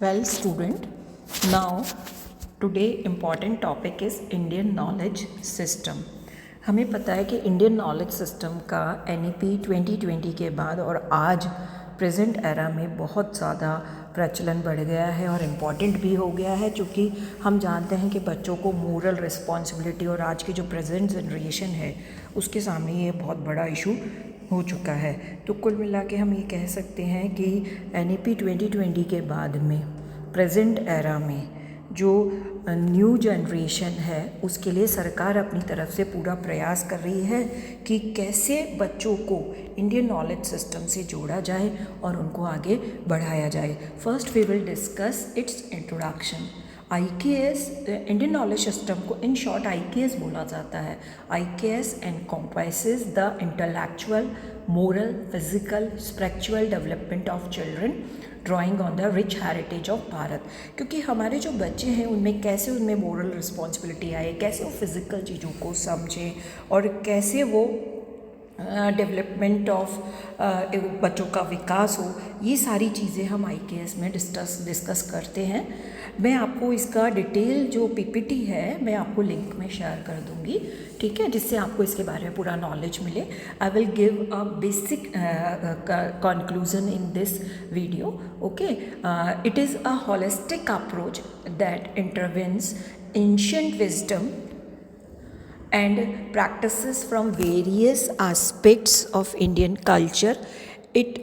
Well, student, now today important topic is Indian knowledge system. हमें पता है कि इंडियन नॉलेज सिस्टम का NEP 2020 के बाद और आज प्रेजेंट एरा में बहुत ज़्यादा प्रचलन बढ़ गया है और इम्पॉर्टेंट भी हो गया है, क्योंकि हम जानते हैं कि बच्चों को मोरल रिस्पॉन्सिबिलिटी और आज की जो प्रेजेंट जनरेशन है उसके सामने ये बहुत बड़ा इशू हो चुका है। तो कुल मिला के हम ये कह सकते हैं कि NEP 2020 के बाद में प्रेजेंट एरा में जो न्यू जनरेशन है उसके लिए सरकार अपनी तरफ से पूरा प्रयास कर रही है कि कैसे बच्चों को इंडियन नॉलेज सिस्टम से जोड़ा जाए और उनको आगे बढ़ाया जाए। First we will discuss its introduction. IKS Indian knowledge system को इन शॉर्ट IKS बोला जाता है। IKS encompasses the intellectual, moral, physical, spiritual development of children, drawing on the rich heritage of Bharat. क्योंकि हमारे जो बच्चे हैं उनमें कैसे उनमें मोरल रिस्पॉन्सिबिलिटी आए, कैसे वो फिज़िकल चीज़ों को समझें और कैसे वो डेवलपमेंट ऑफ बच्चों का विकास हो, ये सारी चीज़ें हम IKS में डिस्कस करते हैं। मैं आपको इसका डिटेल जो PPT है मैं आपको लिंक में शेयर कर दूंगी, ठीक है, जिससे आपको इसके बारे में पूरा नॉलेज मिले। I will give a basic conclusion in this video. Okay, it is a holistic approach that intervenes ancient wisdom and practices from various aspects of Indian culture. It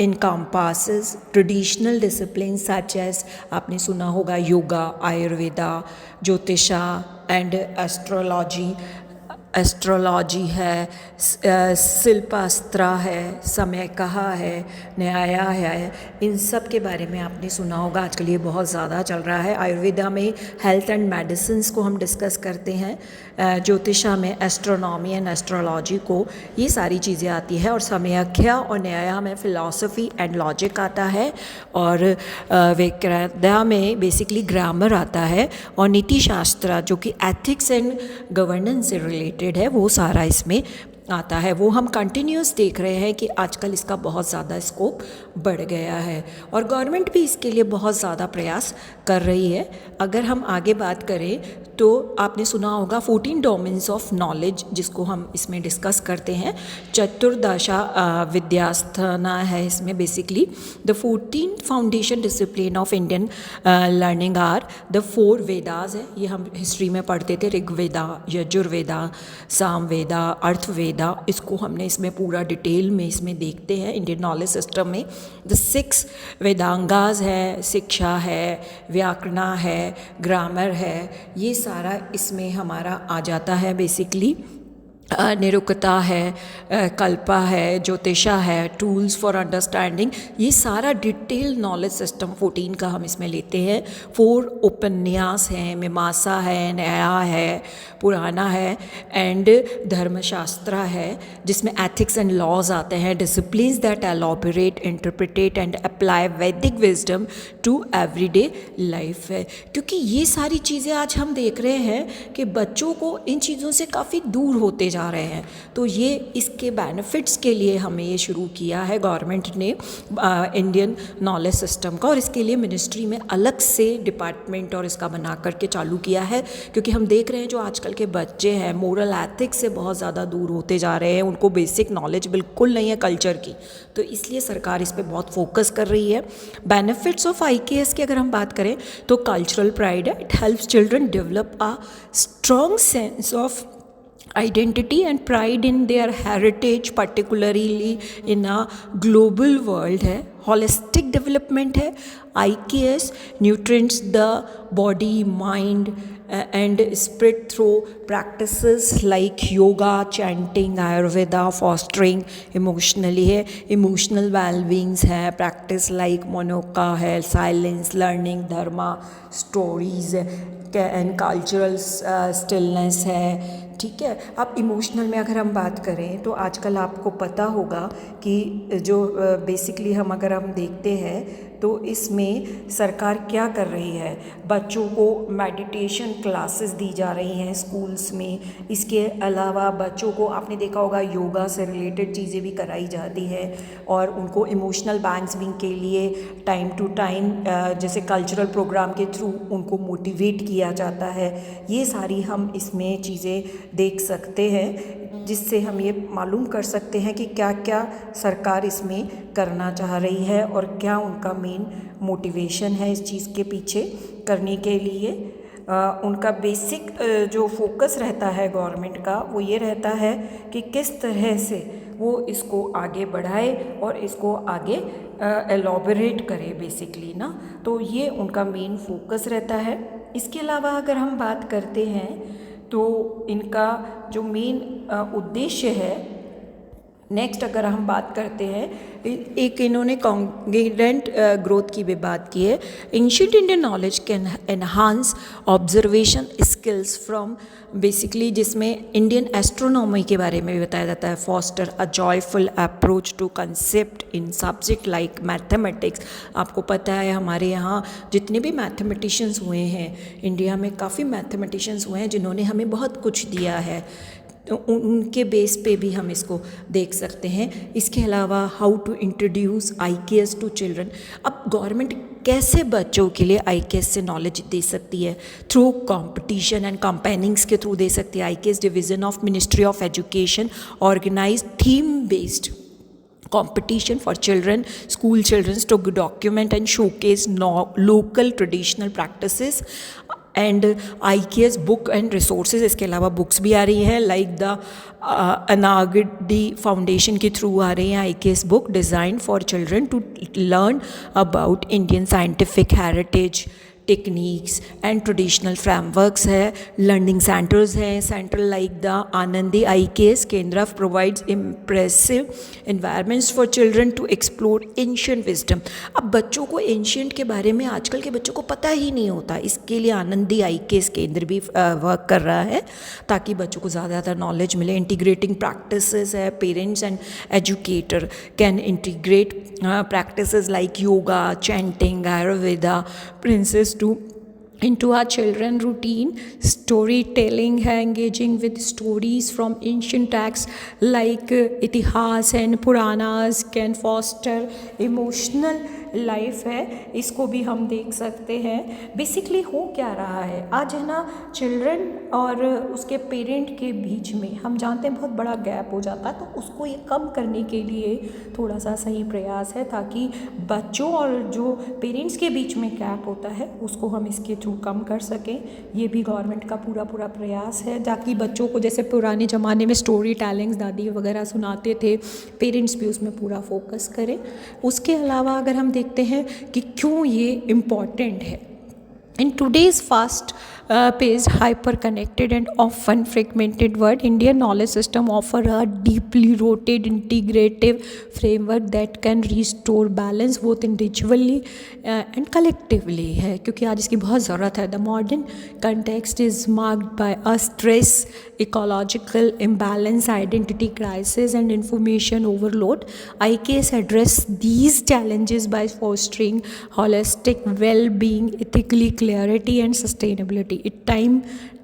encompasses traditional disciplines such as आपने सुना होगा योगा, आयुर्वेदा, ज्योतिषा and astrology है, शिल्पास्त्रा है, समय कहा है, न्याया है, इन सब के बारे में आपने सुना होगा। आजकल ये बहुत ज़्यादा चल रहा है। आयुर्वेदा में हेल्थ एंड मेडिसिन्स को हम डिस्कस करते हैं, ज्योतिषा में एस्ट्रोनॉमी एंड एस्ट्रोलॉजी को, ये सारी चीज़ें आती है, और समयाख्या और न्याया में फ़िलासफ़ी एंड लॉजिक आता है, और वेदा में बेसिकली ग्रामर आता है, और नीति शास्त्र जो कि एथिक्स एंड गवर्नेंस से रिलेटेड है वो सारा इसमें आता है। वो हम कंटिन्यूस देख रहे हैं कि आजकल इसका बहुत ज़्यादा स्कोप बढ़ गया है और गवर्नमेंट भी इसके लिए बहुत ज़्यादा प्रयास कर रही है। अगर हम आगे बात करें तो आपने सुना होगा 14 डोमेन्स ऑफ नॉलेज, जिसको हम इसमें डिस्कस करते हैं। चतुर्दशा विद्यास्थाना है इसमें। Basically the 14 foundation discipline of Indian learning are the 4 Vedas है। ये हम हिस्ट्री में पढ़ते थे, ऋग्वेदा, यजुर्वेदा, सामवेदा, अर्थवेदा। इसको हमने इसमें पूरा डिटेल में इसमें देखते हैं इंडियन नॉलेज सिस्टम में। द 6 वेदांगास है, शिक्षा है, व्याकरण है, ग्रामर है, ये सारा इसमें हमारा आ जाता है। बेसिकली निरुक्ता है, कल्पा है, ज्योतिषा है, टूल्स फॉर अंडरस्टैंडिंग, ये सारा डिटेल नॉलेज सिस्टम 14 का हम इसमें लेते हैं। 4 उपन्यास हैं, मीमांसा है, न्याय है, पुराना है एंड धर्मशास्त्र है, जिसमें एथिक्स एंड लॉज आते हैं। Disciplines that elaborate, interpret and apply वैदिक विजडम टू एवरीडे लाइफ है। क्योंकि ये सारी चीज़ें आज हम देख रहे हैं कि बच्चों को इन चीज़ों से काफ़ी दूर होते जा रहे हैं, तो ये इसके बेनिफिट्स के लिए हमें ये शुरू किया है गवर्नमेंट ने इंडियन नॉलेज सिस्टम का, और इसके लिए मिनिस्ट्री में अलग से डिपार्टमेंट और इसका बना करके चालू किया है। क्योंकि हम देख रहे हैं जो आजकल के बच्चे हैं मोरल एथिक्स से बहुत ज़्यादा दूर होते जा रहे हैं, उनको बेसिक नॉलेज बिल्कुल नहीं है कल्चर की, तो इसलिए सरकार इस पर बहुत फोकस कर रही है। बेनिफिट्स ऑफ IKS की अगर हम बात करें तो कल्चरल प्राइड है। It helps children develop a strong sense of identity and pride in their heritage, particularly in a global world है। holistic development है। IKS nutrients the body, mind and spirit through practices like yoga, chanting, ayurveda, fostering emotionally है, emotional well-beings है, practice like monoka है, silence, learning, dharma, stories and cultural stillness है, ठीक है। अब emotional में अगर हम बात करें तो आजकल आपको पता होगा कि जो बेसिकली हम अगर हम देखते हैं तो इसमें सरकार क्या कर रही है, बच्चों को मेडिटेशन क्लासेस दी जा रही हैं स्कूल्स में। इसके अलावा बच्चों को आपने देखा होगा योगा से रिलेटेड चीज़ें भी कराई जाती है और उनको इमोशनल बैलेंसिंग के लिए टाइम टू टाइम जैसे कल्चरल प्रोग्राम के थ्रू उनको मोटिवेट किया जाता है। ये सारी हम इसमें चीज़ें देख सकते हैं जिससे हम ये मालूम कर सकते हैं कि क्या क्या सरकार इसमें करना चाह रही है और क्या उनका मेन मोटिवेशन है इस चीज़ के पीछे करने के लिए। उनका बेसिक जो फोकस रहता है गवर्नमेंट का वो ये रहता है कि किस तरह से वो इसको आगे बढ़ाए और इसको आगे एलॉबरेट करे बेसिकली ना, तो ये उनका मेन फोकस रहता है। इसके अलावा अगर हम बात करते हैं तो इनका जो मेन उद्देश्य है, नेक्स्ट अगर हम बात करते हैं, एक इन्होंने कॉन्ग्रुएंट ग्रोथ की भी बात की है। Ancient Indian knowledge can enhance observation skills from basically, जिसमें इंडियन एस्ट्रोनॉमी के बारे में भी बताया जाता है। Foster a joyful approach to concept in subject like mathematics. आपको पता है हमारे यहाँ जितने भी मैथमेटिशियंस हुए हैं, इंडिया में काफ़ी मैथमेटिशियंस हुए हैं जिन्होंने हमें बहुत कुछ दिया है, तो उनके बेस पे भी हम इसको देख सकते हैं। इसके अलावा how to introduce IKS to children. अब गवर्नमेंट कैसे बच्चों के लिए IKS से नॉलेज दे सकती है, थ्रू कंपटीशन एंड कंपेनिंग्स के थ्रू दे सकती है। IKS division of ministry of education organise theme based competition for children, school children to document and showcase local traditional practices and IKS book and resources। इसके अलावा books भी आ रही हैं like the अनागडी फाउंडेशन के थ्रू आ रही हैं IKS book design for children to learn about Indian scientific heritage techniques and traditional frameworks है। लर्निंग सेंटर्स हैं, centre like the Anandi IKS Kendra provides impressive environments for children to explore ancient wisdom. अब बच्चों को ancient के बारे में आजकल के बच्चों को पता ही नहीं होता, इसके लिए आनंदी IKS केंद्र भी वर्क कर रहा है ताकि बच्चों को ज़्यादा नॉलेज मिले। इंटीग्रेटिंग प्रैक्टिसेस है, parents and educator can integrate practices like yoga, chanting, Ayurveda, princess to into our children routine. Storytelling है, engaging with stories from ancient texts like इतिहास and Puranas can foster emotional life है, इसको भी हम देख सकते हैं। बेसिकली हो क्या रहा है आज है ना, चिल्ड्रन और उसके पेरेंट के बीच में हम जानते हैं बहुत बड़ा गैप हो जाता है, तो उसको ये कम करने के लिए थोड़ा सा सही प्रयास है ताकि बच्चों और जो पेरेंट्स के बीच में गैप होता है उसको हम इसके थ्रू कम कर सकें। ये भी गवर्नमेंट का पूरा प्रयास है ताकि बच्चों को जैसे पुराने ज़माने में स्टोरी टेलिंग्स दादी वगैरह सुनाते थे, पेरेंट्स भी उसमें पूरा फोकस करें। उसके अलावा अगर हम देखते हैं कि क्यों ये इम्पॉर्टेंट है, in today's fast paced, hyper-connected and often fragmented world, Indian knowledge system offer a deeply rooted integrative framework that can restore balance both individually and collectively है, क्योंकि आज इसकी बहुत ज़रूरत है। The modern context is marked by a stress, ecological imbalance, identity crisis and information overload. IKS address these challenges by fostering holistic well-being, ethically clarity and sustainability. It time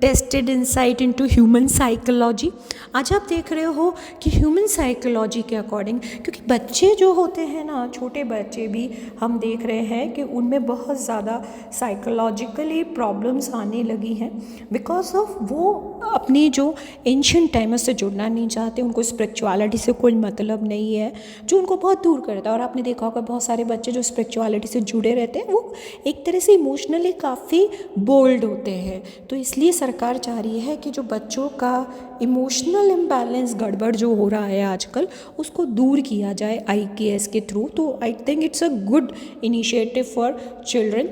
tested insight into human psychology. आज आप देख रहे हो कि human psychology के according, क्योंकि बच्चे जो होते हैं ना, छोटे बच्चे भी हम देख रहे हैं कि उनमें बहुत ज़्यादा साइकोलॉजिकली प्रॉब्लम्स आने लगी हैं बिकॉज ऑफ वो अपनी जो एंशिएंट टाइम से जुड़ना नहीं चाहते, उनको स्पिरिचुअलिटी से कोई मतलब नहीं है, जो उनको बहुत दूर करता है। और आपने देखा होगा बहुत सारे बच्चे जो स्पिरिचुअलिटी से जुड़े रहते हैं वो एक तरह से इमोशनली काफ़ी बोल्ड होते हैं। तो इसलिए सरकार चाह रही है कि जो बच्चों का इमोशनल इम्बैलेंस गड़बड़ जो हो रहा है आजकल, उसको दूर किया जाए IKS के थ्रू। तो I think it's a good initiative for children,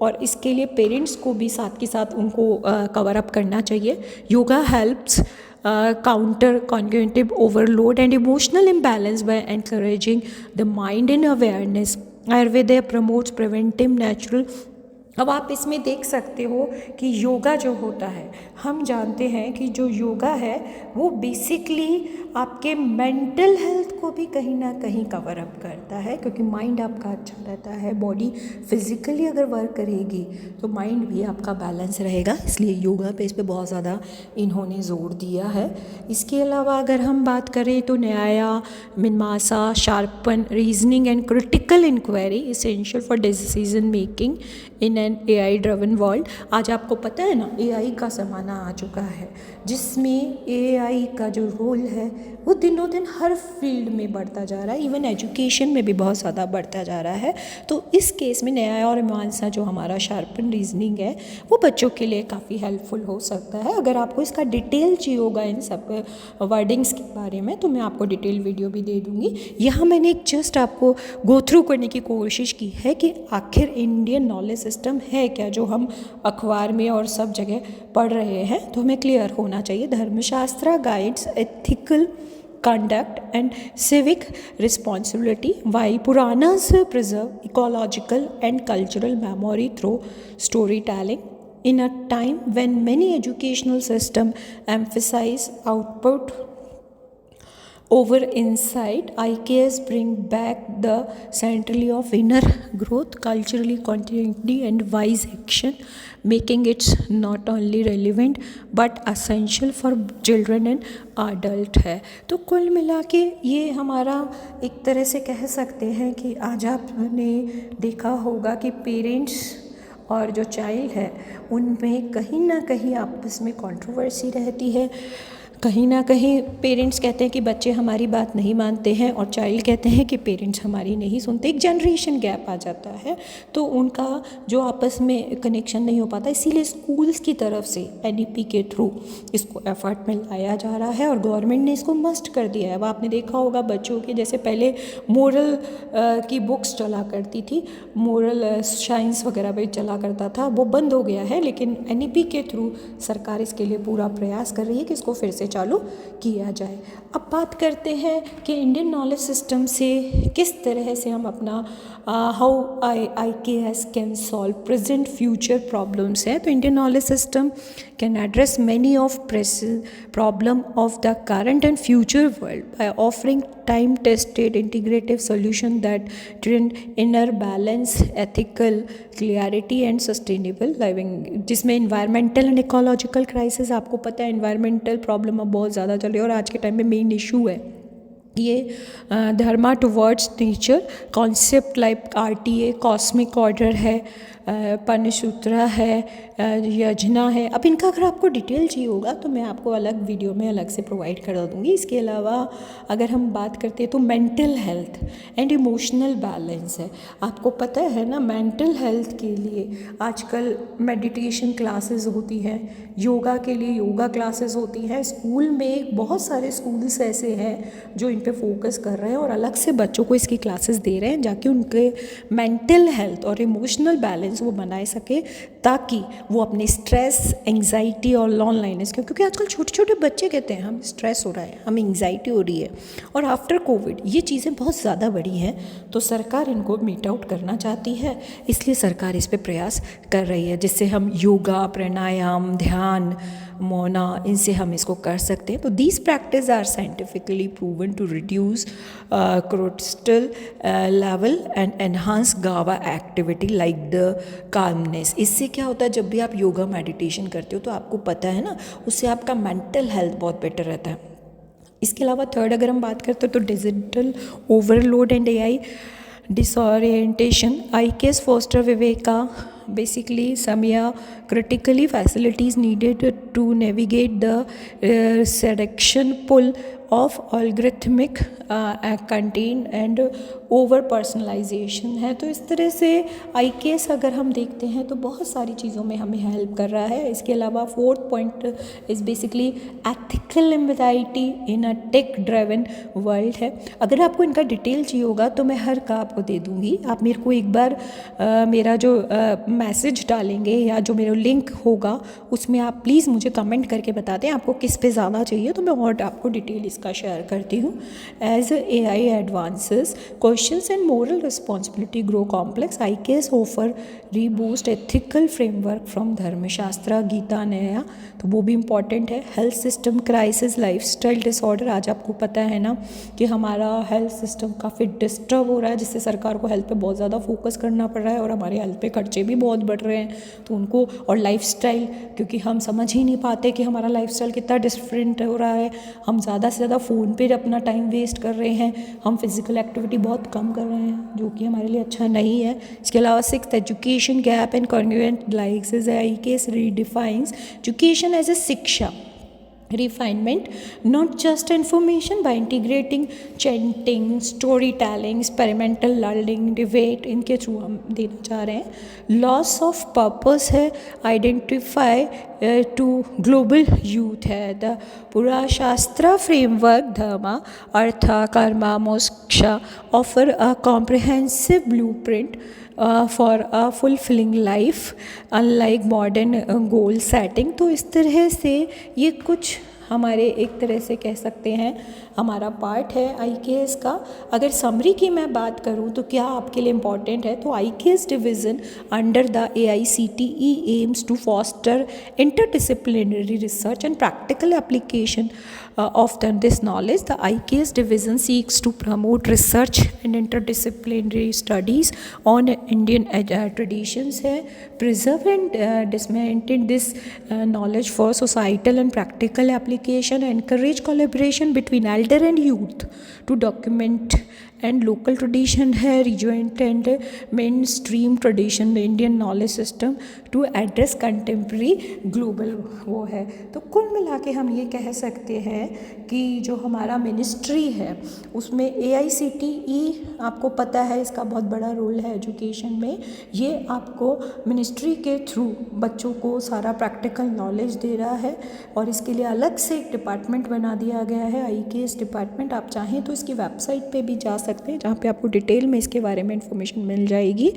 और इसके लिए पेरेंट्स को भी साथ के साथ उनको कवर अप करना चाहिए। Yoga helps counter cognitive overload and emotional imbalance by encouraging the mind in awareness. Ayurveda promotes preventive natural अब आप इसमें देख सकते हो कि योगा जो होता है, हम जानते हैं कि जो योगा है वो बेसिकली आपके मेंटल हेल्थ को भी कहीं ना कहीं कवर अप करता है, क्योंकि माइंड आपका अच्छा रहता है, बॉडी फिज़िकली अगर वर्क करेगी तो माइंड भी आपका बैलेंस रहेगा, इसलिए योगा पे इस पे बहुत ज़्यादा इन्होंने ज़ोर दिया है। इसके अलावा अगर हम बात करें तो Nyaya Mimamsa sharpen reasoning and critical inquiry essential for decision making in an AI driven world. आज आपको पता है ना, AI का ज़माना आ चुका है जिसमें AI का जो रोल है वो दिनों दिन हर फील्ड में बढ़ता जा रहा है, इवन एजुकेशन में भी बहुत ज़्यादा बढ़ता जा रहा है। तो इस केस में न्याय और मीमांसा जो हमारा शार्पन रीजनिंग है वो बच्चों के लिए काफ़ी हेल्पफुल हो सकता है। अगर आपको इसका डिटेल चाहिए होगा इन सब वर्डिंग्स के बारे में तो मैं आपको डिटेल वीडियो भी दे दूँगी। यहाँ मैंने एक जस्ट आपको गो थ्रू करने की कोशिश की है कि आखिर इंडियन नॉलेज सिस्टम है क्या, जो हम अखबार में और सब जगह पढ़ रहे हैं, तो हमें क्लियर होना चाहिए। धर्मशास्त्र guides ethical conduct and civic responsibility, while Puranas preserve ecological and cultural memory through storytelling. In a time when many educational systems emphasize output over insight, IKS bring back the centrality of inner growth, culturally continuity and wise action, making it not only relevant but essential for children and adult है। तो कुल मिला के ये हमारा एक तरह से कह सकते हैं कि आज आपने देखा होगा कि पेरेंट्स और जो चाइल्ड है उनमें कहीं ना कहीं आपस में कंट्रोवर्सी रहती है। कहीं ना कहीं पेरेंट्स कहते हैं कि बच्चे हमारी बात नहीं मानते हैं और चाइल्ड कहते हैं कि पेरेंट्स हमारी नहीं सुनते, एक जनरेशन गैप आ जाता है, तो उनका जो आपस में कनेक्शन नहीं हो पाता। इसीलिए स्कूल्स की तरफ से NEP के थ्रू इसको एफर्ट में लाया जा रहा है और गवर्नमेंट ने इसको मस्ट कर दिया है। अब आपने देखा होगा बच्चों के जैसे पहले मोरल की बुक्स चला करती थी, मोरल साइंस वगैरह भी चला करता था, वो बंद हो गया है, लेकिन NEP के थ्रू सरकार इसके लिए पूरा प्रयास कर रही है कि इसको फिर से चालू किया जाए। अब बात करते हैं कि इंडियन नॉलेज सिस्टम से किस तरह से हम अपना how IKS can solve present future problems है। तो Indian knowledge system can address many of present problem of the current and future world by offering time tested integrative solution that trend inner balance ethical clarity and sustainable living, जिसमें environmental and ecological crisis, आपको पता है environmental problem अब बहुत ज़्यादा चल रही है और आज के टाइम में मेन इशू है ये dharma towards nature, concept like RTA cosmic order है, पनिसूत्रा है, यजना है। अब इनका अगर आपको डिटेल चाहिए होगा तो मैं आपको अलग वीडियो में अलग से प्रोवाइड कर दूँगी। इसके अलावा अगर हम बात करते हैं तो mental health and emotional balance है। आपको पता है ना, मेंटल हेल्थ के लिए आजकल मेडिटेशन क्लासेस होती हैं, योगा के लिए योगा क्लासेस होती हैं। स्कूल में बहुत सारे स्कूल्स ऐसे हैं जो इन पे फोकस कर रहे हैं और अलग से बच्चों को इसकी क्लासेस दे रहे हैं, जाके उनके मेंटल हेल्थ और इमोशनल बैलेंस वो बनाए सके, ताकि वो अपने स्ट्रेस, एंग्जाइटी और लॉनलाइनेस, क्योंकि आजकल छोटे छोटे बच्चे कहते हैं हम स्ट्रेस हो रहा है, हमें एंग्जाइटी हो रही है, और आफ्टर कोविड ये चीज़ें बहुत ज़्यादा बढ़ी हैं, तो सरकार इनको मीट आउट करना चाहती है। इसलिए सरकार इस पे प्रयास कर रही है, जिससे हम योगा, प्राणायाम, ध्यान, मौना, इनसे हम इसको कर सकते हैं। तो these practice are scientifically proven to reduce cortisol level and enhance गावा एक्टिविटी लाइक द काल्मनेस। इससे क्या होता है, जब भी आप योगा मेडिटेशन करते हो तो आपको पता है ना, उससे आपका मेंटल हेल्थ बहुत बेटर रहता है। इसके अलावा थर्ड अगर हम बात करते हो तो digital overload and AI disorientation, IKS foster viveka, basically samya critically facilities needed to navigate the seduction pull of algorithmic content and over personalisation है। तो इस तरह से IKS अगर हम देखते हैं तो बहुत सारी चीज़ों में हमें हेल्प कर रहा है। इसके अलावा fourth point is basically ethical empathy in a tech driven world है। अगर आपको इनका डिटेल चाहिए होगा तो मैं हर का आपको दे दूँगी। आप मेरे को एक बार मेरा जो मैसेज डालेंगे या जो मेरा लिंक होगा उसमें आप प्लीज़ मुझे कमेंट करके बता दें आपको किस पे ज़्यादा चाहिए, तो मैं और आपको डिटेल इसकी इसका शेयर करती हूँ। As AI advances, questions and moral responsibility grow complex, IKS offer reboost ethical framework from Dharmashastra, Gita, Nyaya, तो वो भी इम्पॉर्टेंट है। Health system crisis, lifestyle disorder, आज आपको पता है ना कि हमारा हेल्थ सिस्टम काफ़ी डिस्टर्ब हो रहा है, जिससे सरकार को हेल्थ पे बहुत ज़्यादा फोकस करना पड़ रहा है और हमारे हेल्थ पे खर्चे भी बहुत बढ़ रहे हैं। तो उनको, और लाइफस्टाइल, क्योंकि हम समझ ही नहीं पाते कि हमारा लाइफस्टाइल कितना डिफरेंट हो रहा है। हम ज़्यादा से ज़्यादा फ़ोन पे अपना टाइम वेस्ट कर रहे हैं, हम फिज़िकल एक्टिविटी बहुत कम कर रहे हैं, जो कि हमारे लिए अच्छा नहीं है। इसके अलावा 6th, education gap and congruent likes is IKS redefines education as a shiksha refinement, not just information, by integrating chanting, storytelling, experimental learning, debate, इनके थ्रू हम देना चाह रहे हैं। लॉस ऑफ पर्पस है, आइडेंटिफाई टू ग्लोबल यूथ है। The पूरा शास्त्र फ्रेमवर्क धर्म अर्थ कर्म मोक्ष offer a comprehensive blueprint for a fulfilling life unlike modern goal setting. तो इस तरह से ये कुछ हमारे एक तरह से कह सकते हैं हमारा पार्ट है IKS का। अगर समरी की मैं बात करूं तो क्या आपके लिए इम्पॉर्टेंट है, तो IKS division under the AICTE aims to foster interdisciplinary research and practical application of this knowledge. The IKS division seeks to promote research and interdisciplinary studies on Indian traditions है, preserve and disseminate this knowledge for societal and practical application, encourage collaboration between elder and youth to document and local tradition है, rejoined and mainstream tradition Indian knowledge system to address contemporary global वो है। तो कुल मिला के हम ये कह सकते हैं कि जो हमारा मिनिस्ट्री है उसमें AICTE, आपको पता है इसका बहुत बड़ा रोल है एजुकेशन में। ये आपको मिनिस्ट्री के थ्रू बच्चों को सारा प्रैक्टिकल नॉलेज दे रहा है और इसके लिए अलग से एक डिपार्टमेंट बना दिया गया है IKS डिपार्टमेंट। आप चाहें तो इसकी वेबसाइट पे भी जा सकते हैं, जहाँ पे आपको डिटेल में इसके बारे में इंफॉर्मेशन मिल जाएगी।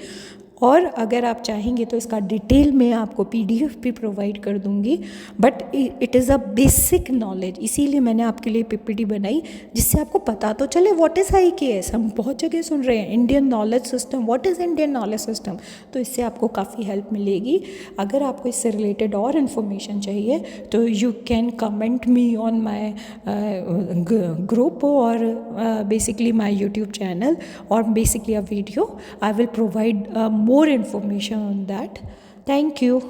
और अगर आप चाहेंगे तो इसका डिटेल में आपको PDF भी प्रोवाइड कर दूंगी, but it is a basic knowledge, इसीलिए मैंने आपके लिए PPT बनाई जिससे आपको पता तो चले व्हाट इज़ IKS। हम बहुत जगह सुन रहे हैं Indian knowledge system, what is Indian knowledge system, तो इससे आपको काफ़ी हेल्प मिलेगी। अगर आपको इससे रिलेटेड और इन्फॉर्मेशन चाहिए तो you can comment me on my group और basically my YouTube channel or basically a video. I will provide more information on that. Thank you.